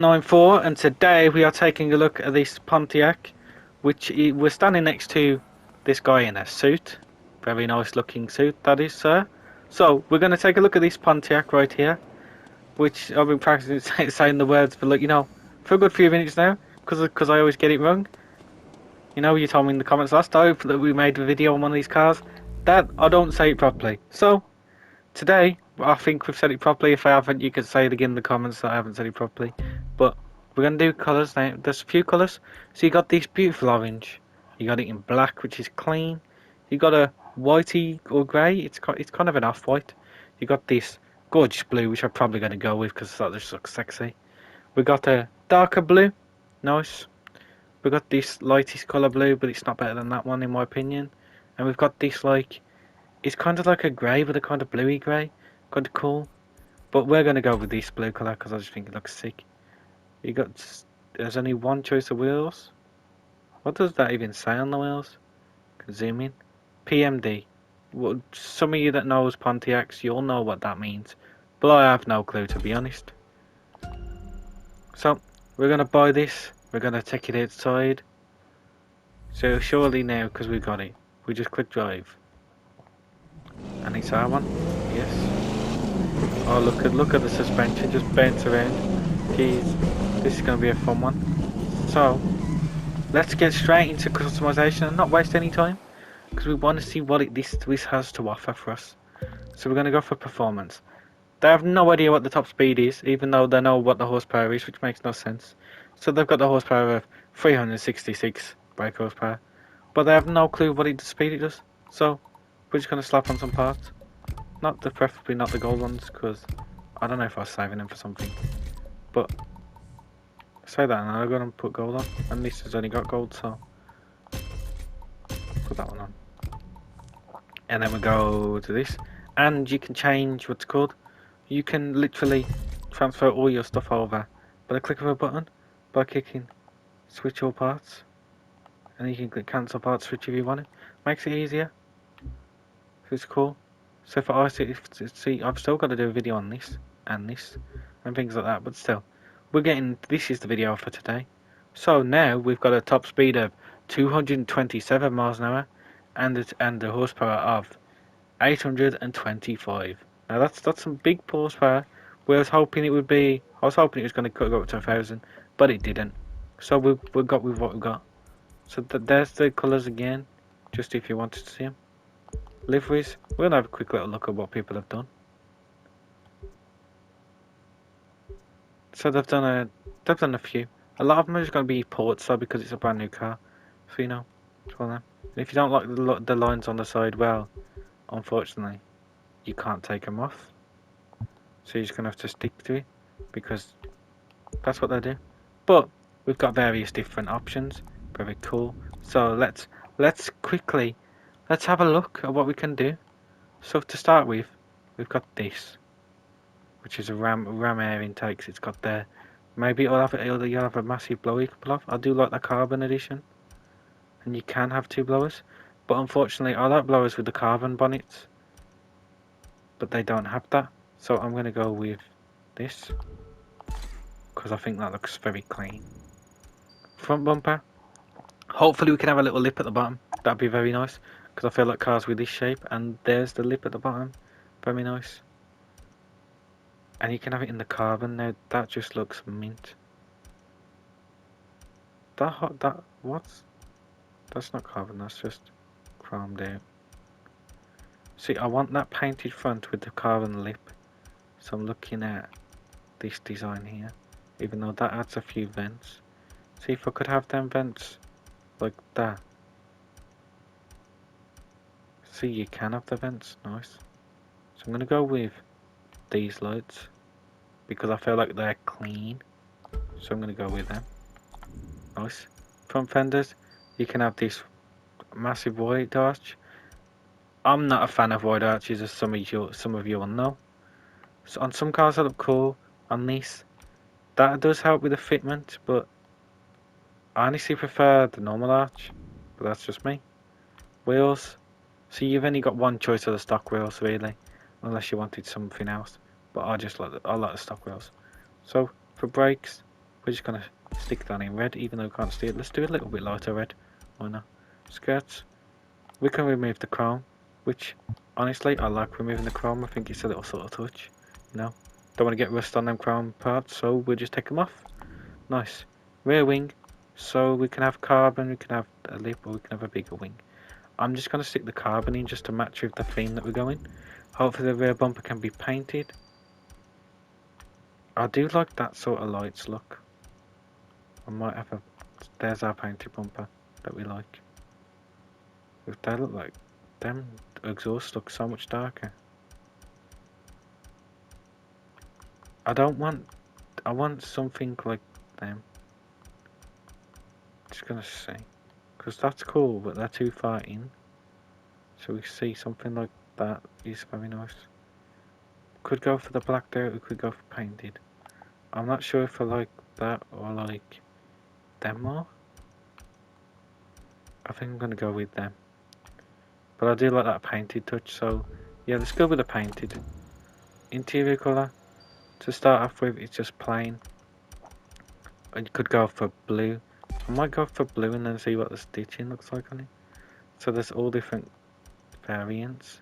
94, and today we are taking a look at this Pontiac, we're standing next to this guy in a suit. Very nice looking suit, that is, sir. So, we're going to take a look at this Pontiac right here, which I've been practicing saying the words for, like, for a good few minutes now, because I always get it wrong. You told me in the comments last time that we made a video on one of these cars, that I don't say it properly. So, today, I think we've said it properly. If I haven't, you can say it again in the comments that I haven't said it properly. But we're going to do colours now. There's a few colours. So you got this beautiful orange. You got it in black, which is clean. You got a whitey or grey. It's kind of an off-white. You got this gorgeous blue, which I'm probably going to go with because that just looks sexy. We got a darker blue. Nice. We got this lightest colour blue, but it's not better than that one in my opinion. And we've got this it's kind of like a grey, but a kind of bluey grey. Kind of cool. But we're going to go with this blue colour because I just think it looks sick. There's only one choice of wheels. What does that even say on the wheels? Can zoom in. PMD. Well, some of you that knows Pontiacs, you'll know what that means. But I have no clue, to be honest. So, we're going to buy this. We're going to take it outside. So, surely now, because we got it, we just click drive. And it's our one. Yes. Oh, look at the suspension, just bounce around. Jeez, this is going to be a fun one. So, let's get straight into customization and not waste any time, because we want to see what this has to offer for us. So we're going to go for performance. They have no idea what the top speed is, even though they know what the horsepower is, which makes no sense. So they've got the horsepower of 366 brake horsepower, but they have no clue what the speed it does. So we're just going to slap on some parts. Preferably not the gold ones, because I don't know if I was saving them for something. But say that and I'm going to put gold on. And this has only got gold, so put that one on. And then we go to this. And you can change what's called. You can literally transfer all your stuff over by the click of a button, by clicking switch all parts. And you can click cancel part switch if you want it. Makes it easier. So it's cool. So for see, I've still got to do a video on this and things like that, but still. This is the video for today. So now we've got a top speed of 227 miles an hour and a horsepower of 825. Now that's some big horsepower. I was hoping it was going to go up to 1,000, but it didn't. So we got with what we got. So there's the colours again, just if you wanted to see them. Liveries. We're gonna have a quick little look at what people have done. So they've done a few. A lot of them are just going to be ports, though, because it's a brand new car. So it's one of them. And if you don't like the lines on the side, well, unfortunately, you can't take them off. So you're just going to have to stick to it, because that's what they do. But we've got various different options. Very cool. So let's have a look at what we can do. So to start with, we've got this, which is a ram air intakes. It's got there. Maybe you'll have a massive blower you can pull off. I do like the carbon edition, and you can have two blowers, but unfortunately I like blowers with the carbon bonnets, but they don't have that. So I'm going to go with this, because I think that looks very clean. Front bumper. Hopefully we can have a little lip at the bottom. That'd be very nice, because I feel like cars with this shape, and there's the lip at the bottom. Very nice. And you can have it in the carbon now. That just looks mint. That's not carbon. That's just chromed out. See, I want that painted front with the carbon lip. So I'm looking at this design here. Even though that adds a few vents. See if I could have them vents like that. See, you can have the vents. Nice. So I'm gonna go with these lights, because I feel like they're clean. So I'm going to go with them. Nice. Front fenders, you can have this massive wide arch. I'm not a fan of wide arches, as some of you will know. So on some cars that look cool. On this, that does help with the fitment, but I honestly prefer the normal arch. But that's just me. Wheels. So you've only got one choice of the stock wheels, really, unless you wanted something else. But I like the stock wheels. So for brakes, We're just gonna stick that in red, even though we can't see it. Let's do a little bit lighter red. Why not? Skirts. We can remove the chrome, which honestly I like removing the chrome. I think it's a little sort of touch, you know. Don't want to get rust on them chrome parts, so we'll just take them off. Nice. Rear wing, so we can have carbon, we can have a lip, or we can have a bigger wing. I'm just going to stick the carbon in just to match with the theme that we're going. Hopefully the rear bumper can be painted. I do like that sort of lights look. I might have a... There's our painted bumper that we like. They look like... Them exhausts look so much darker. I want something like them. Just gonna see. Because that's cool, but they're too far in. So we see something like that is very nice. Could go for the blacked out, we could go for painted. I'm not sure if I like that or like them more. I think I'm gonna go with them. But I do like that painted touch, so yeah, let's go with the painted. Interior colour, to start off with, it's just plain. And you could go for blue. I might go for blue and then see what the stitching looks like on it. So there's all different variants.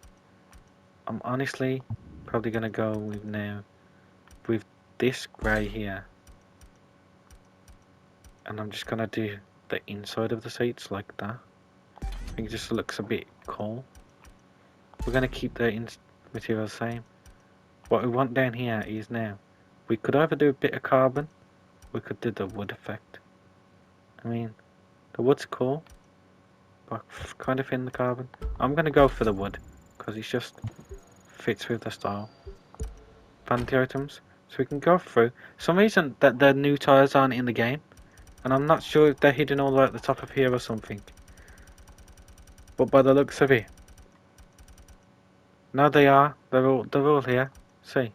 I'm honestly probably gonna go with now with this grey here, and I'm just gonna do the inside of the seats like that. I think it just looks a bit cool. We're gonna keep the material the same. What we want down here is now we could either do a bit of carbon, we could do the wood effect. I mean, the wood's cool, but kind of in the carbon. I'm gonna go for the wood because it just fits with the style. Fancy items, so we can go through. For some reason that the new tires aren't in the game, and I'm not sure if they're hidden all the way at the top of here or something. But by the looks of it, no, they are. They're all here. See,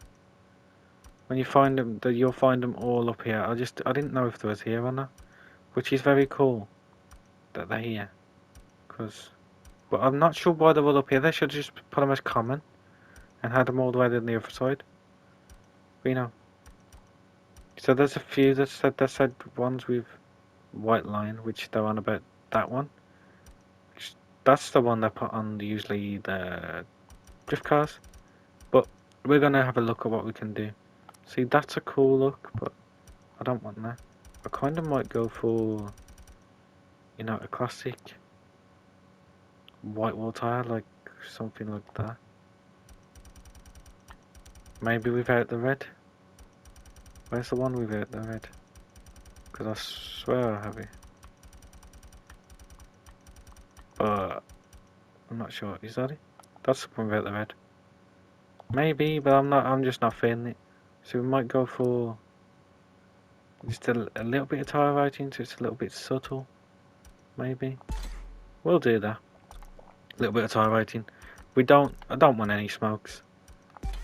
when you find them, you'll find them all up here. I didn't know if they was here or not, which is very cool that they're here. But I'm not sure why they're all up here. They should just put them as common and had them all the way to the other side. But you know. So there's a few that said ones with white line, which they're on about that one. That's the one they put on usually the drift cars. But we're gonna have a look at what we can do. See, that's a cool look, but I don't want that. I kind of might go for, you know, a classic white wall tire, like something like that. Maybe without the red. Where's the one without the red? Because I swear I have it. But I'm not sure. Is that it? That's the one without the red. Maybe, but I'm just not feeling it. So we might go for just a little bit of tire writing, so it's a little bit subtle. Maybe. We'll do that. A little bit of tire writing. I don't want any smokes.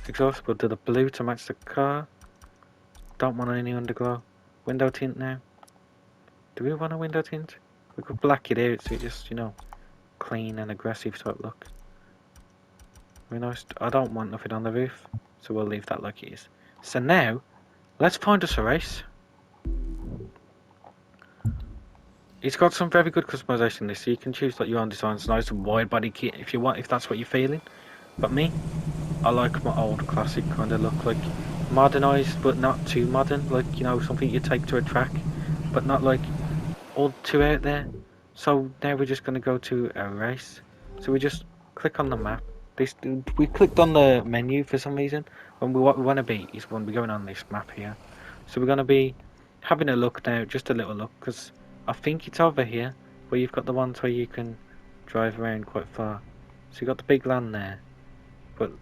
Exhaust, we'll do the blue to match the car. Don't want any underglow. Window tint now. Do we want a window tint? We could black it out so it just, you know, clean and aggressive type look. Very nice. I don't want nothing on the roof, so we'll leave that like it is. So now, let's find us a race. It's got some very good customization in this, so you can choose like your own designs, nice and wide body kit if you want, if that's what you're feeling. But me, I like my old classic kind of look, like modernised but not too modern, like, you know, something you take to a track, but not like all too out there. So now we're just going to go to a race. So we just click on the map. We clicked on the menu for some reason. When what we want to be is when we're going on this map here. So we're going to be having a look now, just a little look, because I think it's over here where you've got the ones where you can drive around quite far. So you've got the big land there. But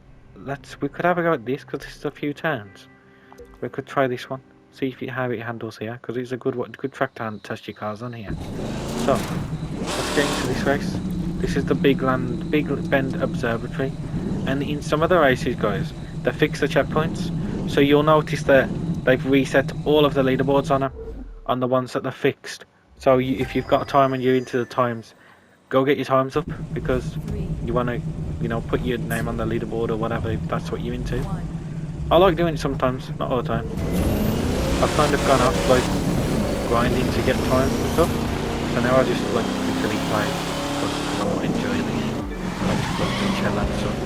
we could have a go at this because this is a few turns. We could try this one, see how it handles here, because it's a good track to test your cars on here. So let's get into this race. This is the Big Bend Observatory, and in some of the races, guys, they fix the checkpoints. So you'll notice that they've reset all of the leaderboards on them, on the ones that they're fixed. So if you've got time and you're into the times, go get your times up, because you want to, you know, put your name on the leaderboard or whatever if that's what you're into. I like doing it sometimes, not all the time. I've kind of gone off, like grinding to get times and stuff. So now I just like literally play because I enjoy the game. I just love to chill and stuff.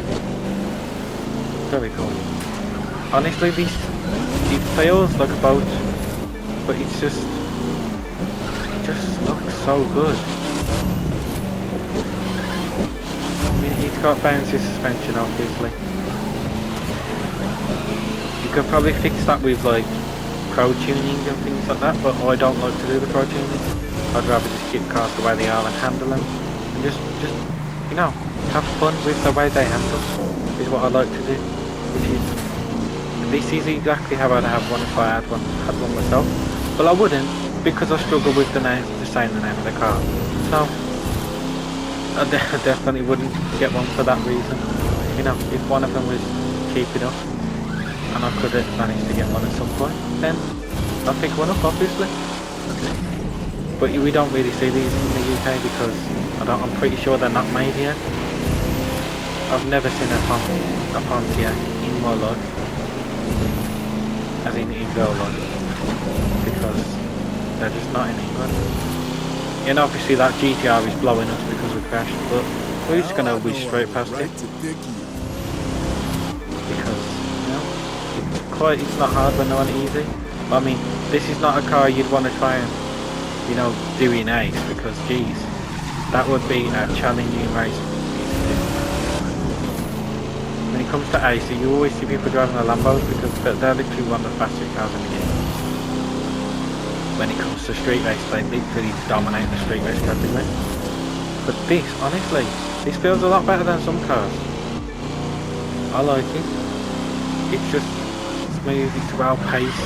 Very cool. Honestly, it feels like a boat, but it just looks so good. I mean, it's got bouncy suspension, obviously. You could probably fix that with like pro tuning and things like that, but I don't like to do the pro tuning. I'd rather just keep cars the way they are and handle them, and just you know, have fun with the way they handle. Is what I like to do. Which is, this is exactly how I'd have one if I had one myself. But I wouldn't, because I struggle with saying the name of the car. So I definitely wouldn't get one for that reason. You know, if one of them was cheap enough and I could have managed to get one at some point, then I'd pick one up, obviously. But we don't really see these in the UK because I'm pretty sure they're not made here. I've never seen a Pontiac in my life, as in real life, because they're just not in England. And obviously that GTR is blowing us because we crashed, but we're just gonna whiz straight past it. Because, you know, it's not hard when they're on easy. But, I mean, this is not a car you'd want to try and, you know, do in ace, because geez, that would be a challenging race. When it comes to ace, you always see people driving the Lambos because they're literally one of the fastest cars in the game. When it comes to street race, they literally dominate the street race category. But this, honestly, this feels a lot better than some cars. I like it. It's just smooth, it's well paced.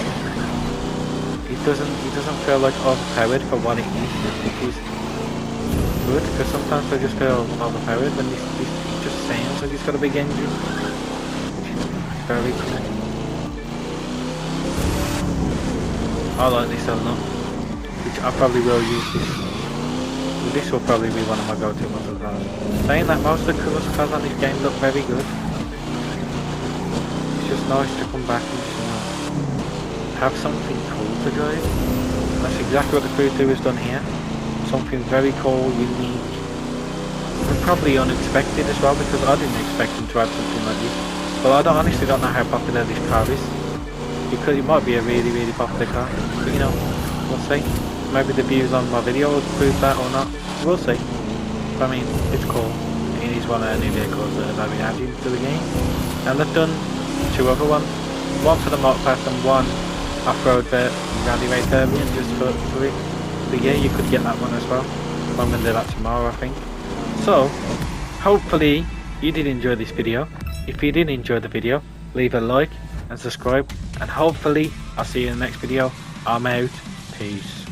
It doesn't feel like overpowered for what it is, which is good, because sometimes I just feel overpowered when this just sounds like it's got a big engine. Which is very cool. I like this a lot, which I probably will use this. This will probably be one of my go-to muscle cars. Saying that, most of the muscle cars on this game look very good. It's just nice to come back and just, you know, have something cool to drive. That's exactly what the Crew 2 has done here. Something very cool, unique, and probably unexpected as well, because I didn't expect them to add something like this. Well, I honestly don't know how popular this car is. Because it might be a really, really popular car, but you know, we'll see. Maybe the views on my video will prove that or not. We'll see. But, I mean, it's cool. It is one of the new vehicles that have been added to the game. And they've done two other ones. One for the Motorpass and one off-road rally race Urban just for it. But yeah, you could get that one as well. I'm going to do that tomorrow, I think. So, hopefully you did enjoy this video. If you did enjoy the video, leave a like and subscribe, and hopefully I'll see you in the next video. I'm out. Peace.